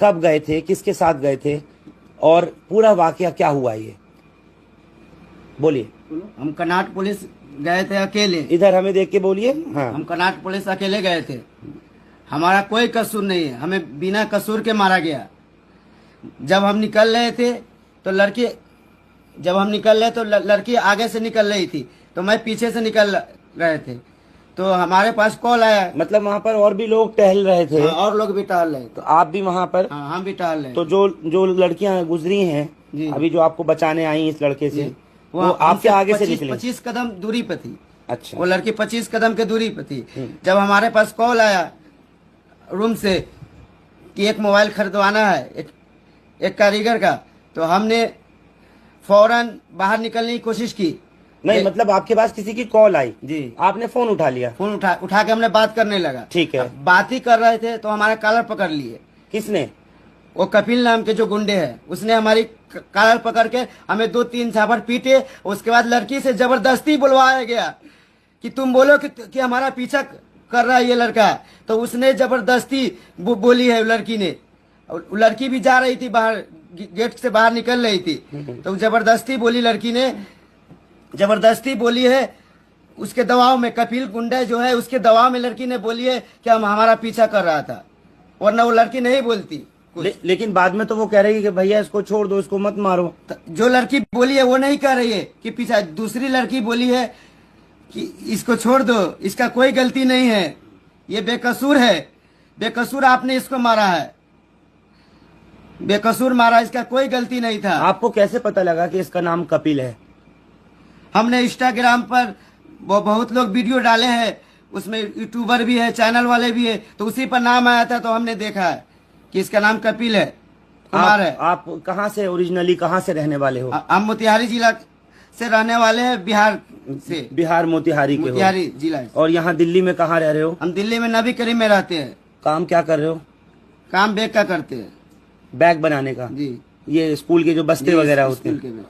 कब गए थे, किसके साथ गए थे और पूरा वाकया क्या हुआ ये बोलिए। हम कर्नाटक पुलिस गए थे अकेले। इधर हमें देख के बोलिए। हाँ, हम कर्नाटक पुलिस अकेले गए थे। हमारा कोई कसूर नहीं है, हमें बिना कसूर के मारा गया। जब हम निकल रहे थे तो लड़की आगे से निकल रही थी, तो मैं पीछे से निकल रहे थे, तो हमारे पास कॉल आया। मतलब वहाँ पर और भी लोग टहल रहे थे। हाँ, और लोग भी टहल रहे थे। तो आप भी वहाँ पर? हाँ, हम भी टहल रहे। तो जो लड़कियां गुजरी हैं जी। अभी, जो आपको बचाने आई इस लड़के से, वो आपके हमसे आगे से निकली? 25 कदम दूरी पे थी। अच्छा। वो लड़की 25 कदम के दूरी पे थी। जब हमारे पास कॉल आया रूम से कि एक मोबाइल खरीदवाना है एक कारीगर का, तो हमने फौरन बाहर निकलने की कोशिश की। नहीं, मतलब आपके पास किसी की कॉल आई जी, आपने फोन उठा लिया? फोन उठा के हमने बात करने लगा। ठीक है। बात ही कर रहे थे तो हमारा कॉलर पकड़ लिए। किसने? वो कपिल नाम के जो गुंडे हैं, उसने हमारी कॉलर पकड़ के हमें 2-3 झापड़ पीटे। उसके बाद लड़की से जबरदस्ती बुलवाया गया कि तुम बोलो कि हमारा पीछा कर रहा है ये लड़का। तो उसने जबरदस्ती बोली है लड़की ने। लड़की भी जा रही थी बाहर, गेट से बाहर निकल रही थी, तो जबरदस्ती बोली लड़की ने, जबरदस्ती बोली है। उसके दबाव में, कपिल गुंडा जो है उसके दबाव में लड़की ने बोली है कि हमारा पीछा कर रहा था, वरना वो लड़की नहीं बोलती। लेकिन बाद में तो वो कह रही है कि भैया इसको छोड़ दो, इसको मत मारो। जो लड़की बोली है वो नहीं कह रही है कि पीछा, दूसरी लड़की बोली है कि इसको छोड़ दो, इसका कोई गलती नहीं है, ये बेकसूर है, बेकसूर आपने इसको मारा है, बेकसूर मारा, इसका कोई गलती नहीं था। आपको कैसे पता लगा कि इसका नाम कपिल है? हमने इंस्टाग्राम पर वो बहुत लोग वीडियो डाले हैं, उसमें यूट्यूबर भी है, चैनल वाले भी है, तो उसी पर नाम आया था, तो हमने देखा है कि इसका नाम कपिल है, कुमार है। आप कहाँ से ओरिजिनली, कहाँ से रहने वाले हो? हम मोतिहारी जिला से रहने वाले हैं, बिहार से। बिहार मोतिहारी के हो? मोतिहारी जिला। और यहाँ दिल्ली में कहाँ रह रहे हो? हम दिल्ली में नबी करीम में रहते हैं। काम क्या कर रहे हो? काम बैग का करते हैं। बैग बनाने का? जी। ये स्कूल के जो बस्ते वगैरह होते हैं।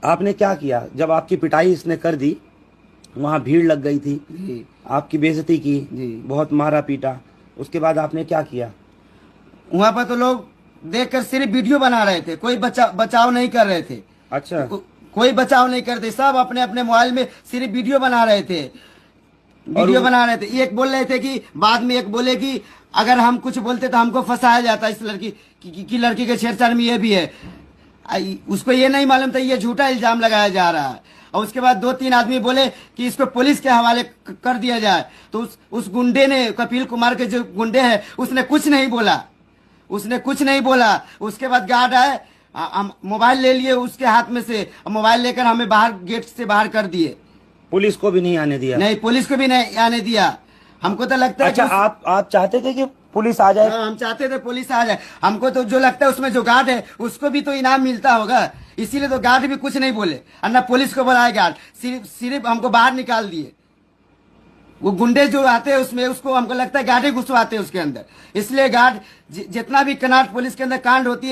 आपने क्या किया जब आपकी पिटाई इसने कर दी? वहाँ भीड़ लग गई थी जी। आपकी बेइज्जती की जी। बहुत मारा पीटा, उसके बाद आपने क्या किया? वहाँ पर तो लोग देखकर सिर्फ वीडियो बना रहे थे, कोई बचाव नहीं कर रहे थे। अच्छा। कोई बचाव नहीं करते, सब अपने अपने मोबाइल में सिर्फ वीडियो बना रहे थे, वीडियो बना रहे थे। एक बोल रहे थे कि बाद में एक बोले कि अगर हम कुछ बोलते तो हमको फंसाया जाता, इस लड़की की लड़की के छेड़छाड़ में ये भी है। उसको ये नहीं मालूम था ये झूठा इल्जाम लगाया जा रहा है। और उसके बाद 2-3 आदमी बोले कि इसको पुलिस के हवाले कर दिया जाए, तो उस गुंडे ने, कपिल कुमार के जो गुंडे हैं, उसने कुछ नहीं बोला, उसने कुछ नहीं बोला। उसके बाद गार्ड आए, हम मोबाइल ले लिए उसके हाथ में से, मोबाइल लेकर हमें बाहर, गेट से बाहर कर दिए। पुलिस को भी नहीं आने दिया? नहीं, पुलिस को भी नहीं आने दिया। हमको तो लगता है अच्छा, आप चाहते थे कि पुलिस आ जाए? हम चाहते थे पुलिस आ जाए। हमको तो जो लगता है उसमें जो गार्ड है उसको भी तो इनाम मिलता होगा, इसीलिए तो गार्ड भी कुछ नहीं बोले, और ना पुलिस को बुलाया गार्ड, सिर्फ हमको बाहर निकाल दिए। वो गुंडे जो आते हैं उसमें, उसको हमको लगता है गार्ड ही घुसवाते हैं उसके अंदर। इसलिए गार्ड, जितना भी कर्नाटक पुलिस के अंदर कांड होती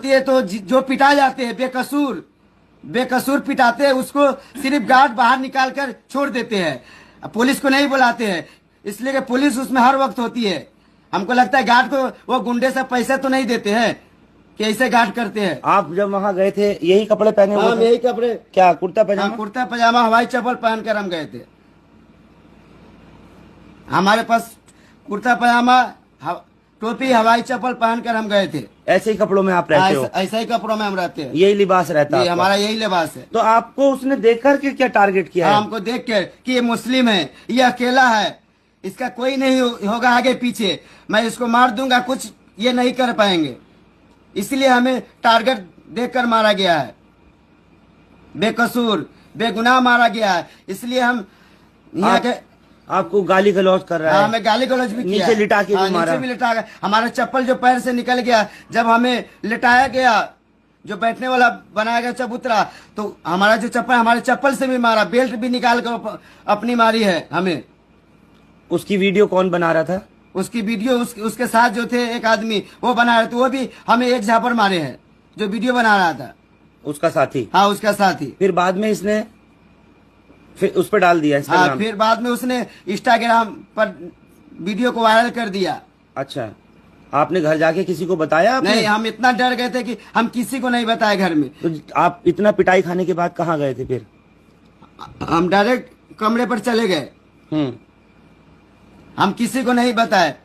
है तो जो पिटा जाते हैं बेकसूर पिटाते हैं, उसको सिर्फ गार्ड बाहर निकाल कर छोड़ देते हैं, पुलिस को नहीं बुलाते हैं। इसलिए कि पुलिस उसमें हर वक्त होती है। हमको लगता है गार्ड को वो गुंडे से पैसे तो नहीं देते हैं कि ऐसे गार्ड करते हैं। आप जब वहाँ गए थे यही कपड़े पहने हुए थे? यही कपड़े। क्या कुर्ता पजामा? हाँ, कुर्ता पजामा, हवाई चप्पल पहनकर हम गए थे। हमारे पास कुर्ता पजामा, टोपी, हवाई चप्पल पहनकर हम गए थे। ऐसे ही कपड़ों में आप रहते हो? ऐसे ही कपड़ों में हम रहते हैं। यही लिबास रहता है? हमारा यही लिबास है। तो आपको उसने देख कर के क्या टारगेट किया है? हमको देख कर कि ये मुस्लिम है, ये अकेला है, इसका कोई नहीं होगा आगे पीछे, मैं इसको मार दूंगा, कुछ ये नहीं कर पाएंगे, इसलिए हमें टारगेट देकर मारा गया है। बेकसूर बेगुनाह मारा गया है, इसलिए हम यहाँ के। आपको गाली गलौज कर रहा है? हमें गाली गलौज भी किया, नीचे लिटा के भी मारा? नीचे भी लिटा गया। हमारा चप्पल जो पैर से निकल गया, जब हमें लिटाया गया, जो बैठने वाला बनाया गया चबूतरा, तो हमारा जो चप्पल, हमारे चप्पल से भी मारा, बेल्ट भी निकाल कर अपनी मारी है हमें। उसकी वीडियो कौन बना रहा था? उसकी वीडियो उसके साथ जो थे एक आदमी, वो बना रहे थे, वो भी हमें एक झापड़ मारे हैं, जो वीडियो बना रहा था। उसका साथी? हाँ, उसका साथी। फिर बाद में इसने फिर उस पर डाल दिया इंस्टाग्राम? हाँ, फिर बाद में उसने इंस्टाग्राम पर वीडियो को वायरल कर दिया। अच्छा, आपने घर जाके किसी को बताया आपने? नहीं, हम इतना डर गए थे कि हम किसी को नहीं बताए घर में। तो आप इतना पिटाई खाने के बाद कहाँ गए थे फिर? हम डायरेक्ट कमरे पर चले गए, हम किसी को नहीं बताए।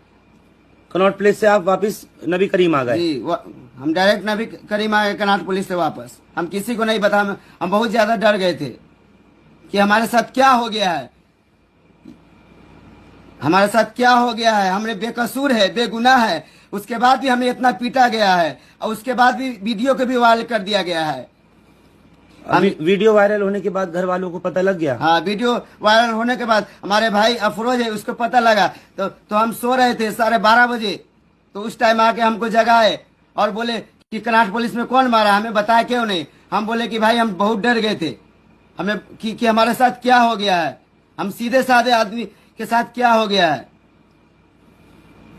कनॉट प्लेस से आप वापस नबी करीम आ गए? जी, हम डायरेक्ट नबी करीम आ गए कनाट पुलिस से वापस। हम किसी को नहीं बता, हम बहुत ज्यादा डर गए थे कि हमारे साथ क्या हो गया है, हमारे साथ क्या हो गया है। हमने बेकसूर है, बेगुनाह है, उसके बाद भी हमें इतना पीटा गया है और उसके बाद भी वीडियो को भी वायरल कर दिया गया है। अभी वीडियो वायरल होने के बाद घर वालों को पता लग गया? हाँ, वीडियो वायरल होने के बाद हमारे भाई अफरोज है, उसको पता लगा। तो हम सो रहे थे 12:30 बजे, तो उस टाइम आके हमको जगाए और बोले कि कनाट पुलिस में कौन मारा, हमें बताया क्यों नहीं। हम बोले कि भाई हम बहुत डर गए थे, हमें कि हमारे साथ क्या हो गया है, हम सीधे साधे आदमी के साथ क्या हो गया है।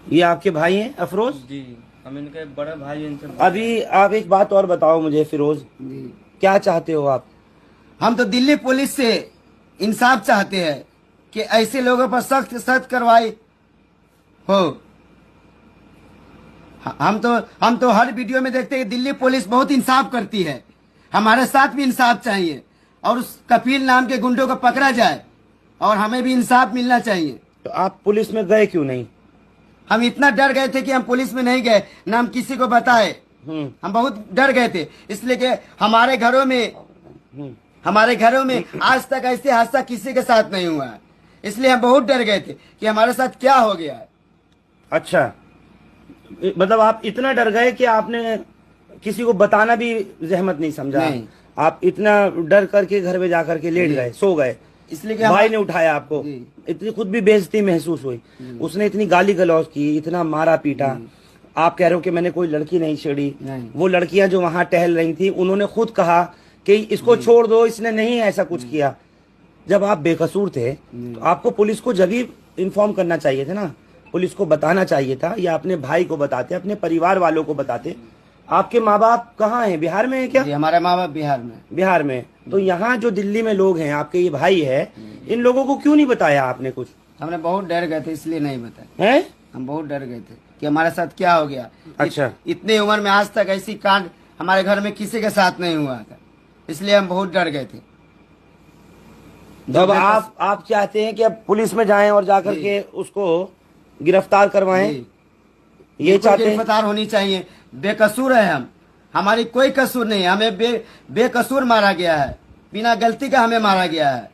ये आपके भाई हैं अफरोज? जी, हम इनके बड़े भाई, इनसे। अभी आप एक बात और बताओ मुझे फिरोज, जी, क्या चाहते हो आप? हम तो दिल्ली पुलिस से इंसाफ चाहते हैं कि ऐसे लोगों पर सख्त सख्त कार्रवाई हो। हम तो हर वीडियो में देखते हैं दिल्ली पुलिस बहुत इंसाफ करती है, हमारे साथ भी इंसाफ चाहिए और उस कपिल नाम के गुंडों को पकड़ा जाए और हमें भी इंसाफ मिलना चाहिए। तो आप पुलिस में गए क्यों नहीं? हम इतना डर गए थे कि हम पुलिस में नहीं गए, न हम किसी को बताए। हम बहुत डर गए थे, इसलिए कि हमारे घरों में आज तक ऐसे हादसा किसी के साथ नहीं हुआ है, इसलिए हम बहुत डर गए थे कि हमारे साथ क्या हो गया है। अच्छा, मतलब आप इतना डर गए कि आपने किसी को बताना भी जहमत नहीं समझा? नहीं। आप इतना डर करके घर में जाकर के लेट गए, सो गए, इसलिए कि भाई ने उठाया आपको, जी। इतनी खुद भी बेइज्जती महसूस हुई, उसने इतनी गाली गलौज की, इतना मारा पीटा। आप कह रहे हो कि मैंने कोई लड़की नहीं छेड़ी, वो लड़कियां जो वहां टहल रही थी उन्होंने खुद कहा कि इसको छोड़ दो, इसने नहीं ऐसा कुछ किया। जब आप बेकसूर थे तो आपको पुलिस को जब ही इन्फॉर्म करना चाहिए था ना, पुलिस को बताना चाहिए था, या अपने भाई को बताते, अपने परिवार वालों को बताते। आपके माँ बाप कहाँ हैं? बिहार में है क्या? जी, हमारे माँ बाप बिहार में। तो यहाँ जो दिल्ली में लोग हैं, आपके ये भाई है, इन लोगों को क्यों नहीं बताया आपने कुछ? हमने बहुत डर गए थे, इसलिए नहीं बताया। हैं? हम बहुत डर गए थे कि हमारे साथ क्या हो गया। अच्छा। इतने उम्र में आज तक ऐसी कांड हमारे घर में किसी के साथ नहीं हुआ था, इसलिए हम बहुत डर गए थे। जब आप चाहते हैं कि अब पुलिस में जाएं और जाकर के उसको गिरफ्तार करवाएं, ये चाहते हैं? गिरफ्तार होनी चाहिए, बेकसूर है हम, हमारी कोई कसूर नहीं है, हमें बेकसूर मारा गया है, बिना गलती का हमें मारा गया है।